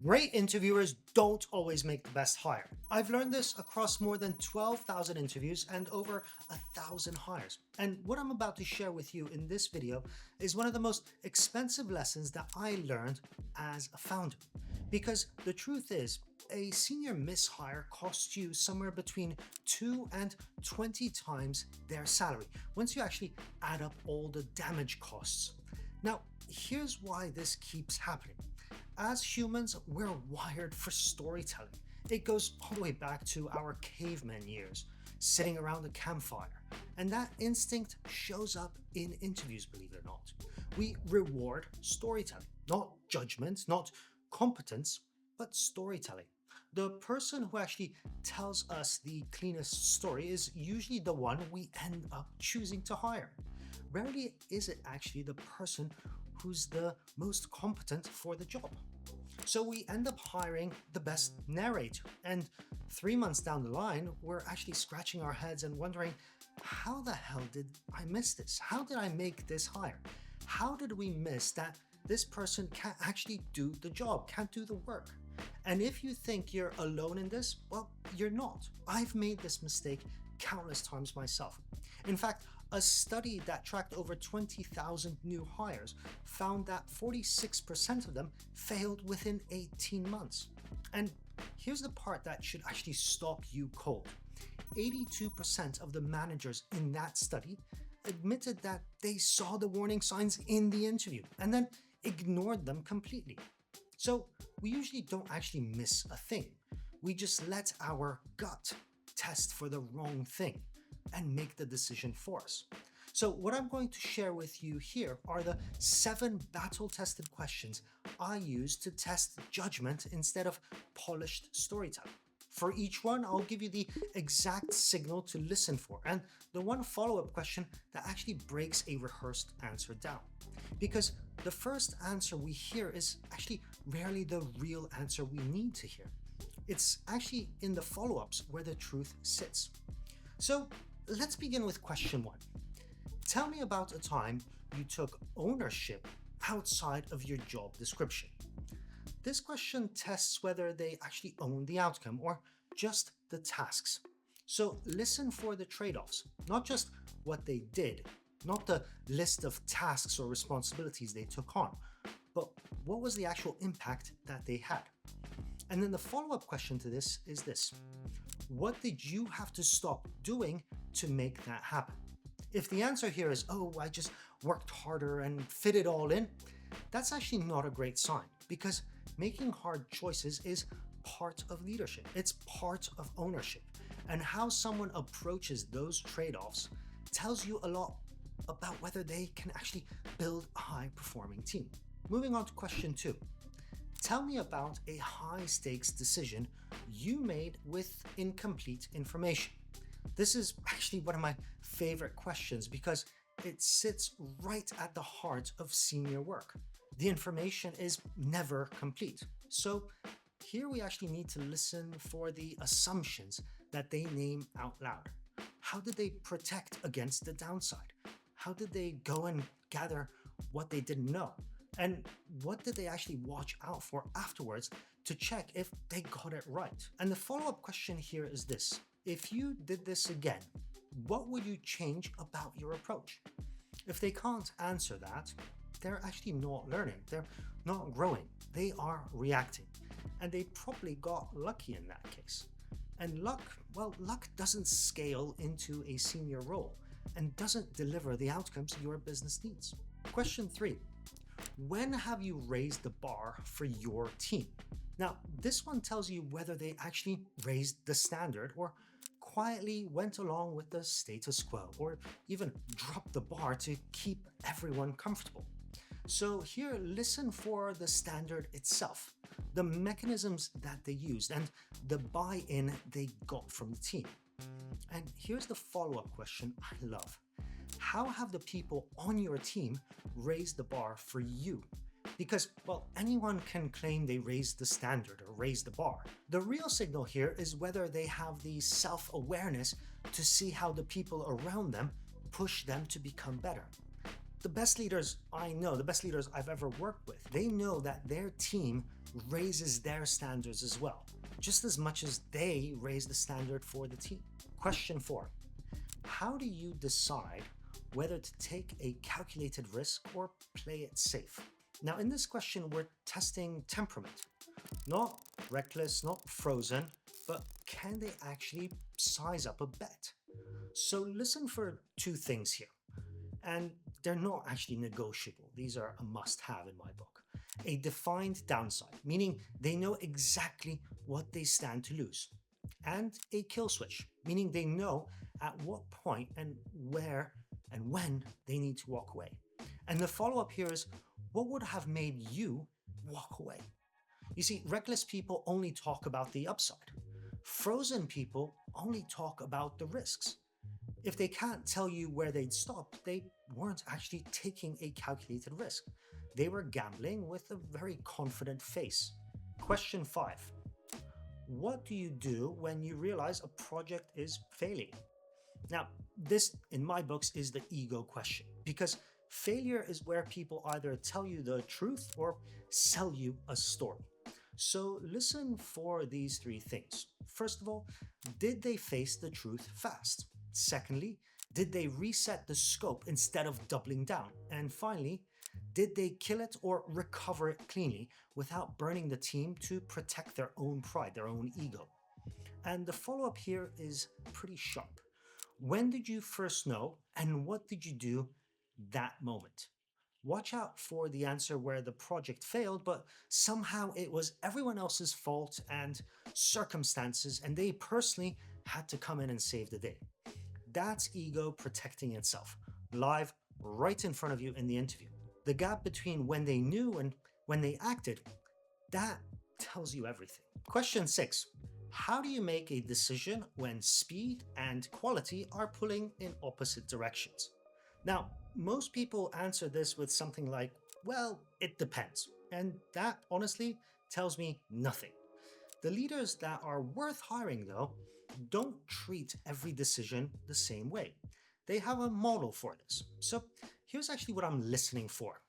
Great interviewers don't always make the best hire. I've learned this across more than 12,000 interviews and over 1,000 hires. And what I'm about to share with you in this video is one of the most expensive lessons that I learned as a founder. Because the truth is, a senior mishire costs you somewhere between 2 and 20 times their salary once you actually add up all the damage costs. Now, here's why this keeps happening. As humans, we're wired for storytelling. It goes all the way back to our caveman years, sitting around a campfire. And that instinct shows up in interviews, believe it or not. We reward storytelling, not judgment, not competence, but storytelling. The person who actually tells us the cleanest story is usually the one we end up choosing to hire. Rarely is it actually the person who's the most competent for the job. So we end up hiring the best narrator, and 3 months down the line, we're actually scratching our heads and wondering, how the hell did I miss this? How did I make this hire? How did we miss that this person can't actually do the job, can't do the work? And if you think you're alone in this, well, you're not. I've made this mistake countless times myself. In fact, a study that tracked over 20,000 new hires found that 46% of them failed within 18 months. And here's the part that should actually stop you cold. 82% of the managers in that study admitted that they saw the warning signs in the interview and then ignored them completely. So we usually don't actually miss a thing. We just let our gut test for the wrong thing and make the decision for us. So what I'm going to share with you here are the 7 battle-tested questions I use to test judgment instead of polished storytelling. For each one, I'll give you the exact signal to listen for and the one follow-up question that actually breaks a rehearsed answer down. Because the first answer we hear is actually rarely the real answer we need to hear. It's actually in the follow-ups where the truth sits. So let's begin with question 1. Tell me about a time you took ownership outside of your job description. This question tests whether they actually own the outcome or just the tasks. So listen for the trade-offs, not just what they did, not the list of tasks or responsibilities they took on, but what was the actual impact that they had. And then the follow-up question to this is this: what did you have to stop doing to make that happen? If the answer here is, oh, I just worked harder and fit it all in, that's actually not a great sign, because making hard choices is part of leadership. It's part of ownership. And how someone approaches those trade-offs tells you a lot about whether they can actually build a high-performing team. Moving on to question 2. Tell me about a high-stakes decision you made with incomplete information. This is actually one of my favorite questions because it sits right at the heart of senior work. The information is never complete. So here we actually need to listen for the assumptions that they name out loud. How did they protect against the downside? How did they go and gather what they didn't know? And what did they actually watch out for afterwards to check if they got it right? And the follow-up question here is this: if you did this again, what would you change about your approach? If they can't answer that, they're actually not learning, they're not growing, they are reacting. And they probably got lucky in that case. And luck, well, luck doesn't scale into a senior role and doesn't deliver the outcomes your business needs. Question 3. When have you raised the bar for your team? Now, this one tells you whether they actually raised the standard or quietly went along with the status quo or even dropped the bar to keep everyone comfortable. So here, listen for the standard itself, the mechanisms that they used, and the buy-in they got from the team. And here's the follow-up question I love. How have the people on your team raised the bar for you? Because, well, anyone can claim they raised the standard or raised the bar. The real signal here is whether they have the self-awareness to see how the people around them push them to become better. The best leaders I know, the best leaders I've ever worked with, they know that their team raises their standards as well, just as much as they raise the standard for the team. Question 4. How do you decide whether to take a calculated risk or play it safe? Now, in this question, we're testing temperament. Not reckless, not frozen, but can they actually size up a bet? So listen for two things here, and they're not actually negotiable. These are a must-have in my book. A defined downside, meaning they know exactly what they stand to lose. And a kill switch, meaning they know at what point and where and when they need to walk away. And the follow-up here is, what would have made you walk away? You see, reckless people only talk about the upside. Frozen people only talk about the risks. If they can't tell you where they'd stop, they weren't actually taking a calculated risk. They were gambling with a very confident face. Question 5. What do you do when you realize a project is failing? Now, this, in my books, is the ego question, because failure is where people either tell you the truth or sell you a story. So listen for these three things. First of all, did they face the truth fast? Secondly, did they reset the scope instead of doubling down? And finally, did they kill it or recover it cleanly without burning the team to protect their own pride, their own ego? And the follow-up here is pretty sharp. When did you first know, and what did you do that moment? Watch out for the answer where the project failed, but somehow it was everyone else's fault and circumstances, and they personally had to come in and save the day. That's ego protecting itself, live right in front of you in the interview. The gap between when they knew and when they acted, that tells you everything. Question 6. How do you make a decision when speed and quality are pulling in opposite directions? Now, most people answer this with something like, well, it depends. And that honestly tells me nothing. The leaders that are worth hiring, though, don't treat every decision the same way. They have a model for this. So here's actually what I'm listening for.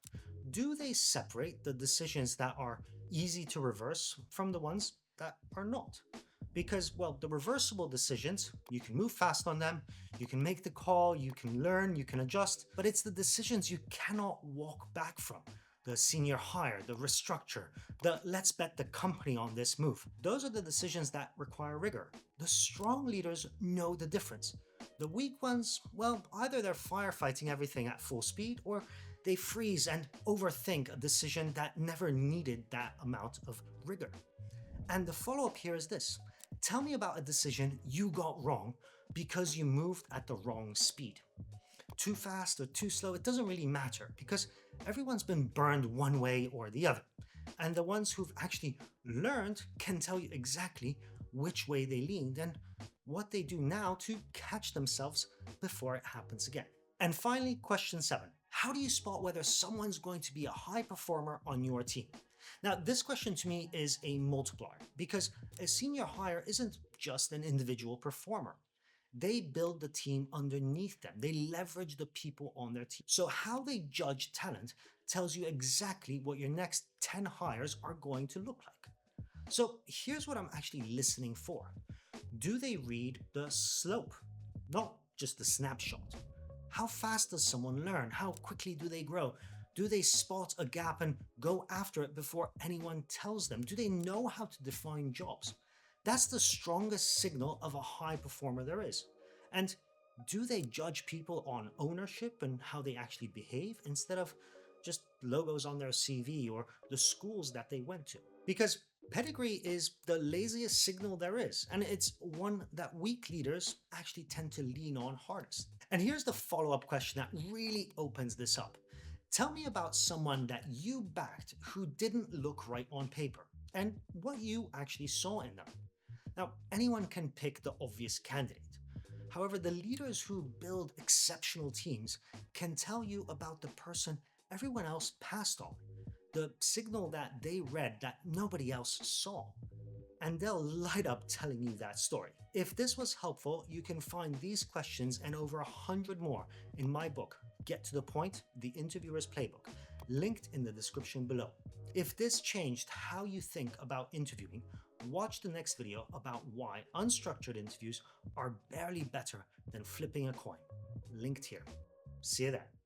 Do they separate the decisions that are easy to reverse from the ones that are not? Because, well, the reversible decisions, you can move fast on them, you can make the call, you can learn, you can adjust, but it's the decisions you cannot walk back from. The senior hire, the restructure, the let's bet the company on this move. Those are the decisions that require rigor. The strong leaders know the difference. The weak ones, well, either they're firefighting everything at full speed or they freeze and overthink a decision that never needed that amount of rigor. And the follow-up here is this. Tell me about a decision you got wrong because you moved at the wrong speed. Too fast or too slow, it doesn't really matter because everyone's been burned one way or the other. And the ones who've actually learned can tell you exactly which way they leaned and what they do now to catch themselves before it happens again. And finally, question 7. How do you spot whether someone's going to be a high performer on your team? Now, this question to me is a multiplier because a senior hire isn't just an individual performer. They build the team underneath them. They leverage the people on their team. So how they judge talent tells you exactly what your next 10 hires are going to look like. So here's what I'm actually listening for. Do they read the slope, not just the snapshot? How fast does someone learn? How quickly do they grow? Do they spot a gap and go after it before anyone tells them? Do they know how to define jobs? That's the strongest signal of a high performer there is. And do they judge people on ownership and how they actually behave instead of just logos on their CV or the schools that they went to? Because pedigree is the laziest signal there is, and it's one that weak leaders actually tend to lean on hardest. And here's the follow-up question that really opens this up. Tell me about someone that you backed who didn't look right on paper and what you actually saw in them. Now, anyone can pick the obvious candidate. However, the leaders who build exceptional teams can tell you about the person everyone else passed on, the signal that they read that nobody else saw. And they'll light up telling you that story. If this was helpful, you can find these questions and over 100 more in my book, Get to the Point, the interviewer's playbook, linked in the description below. If this changed how you think about interviewing, watch the next video about why unstructured interviews are barely better than flipping a coin. Linked here. See you there.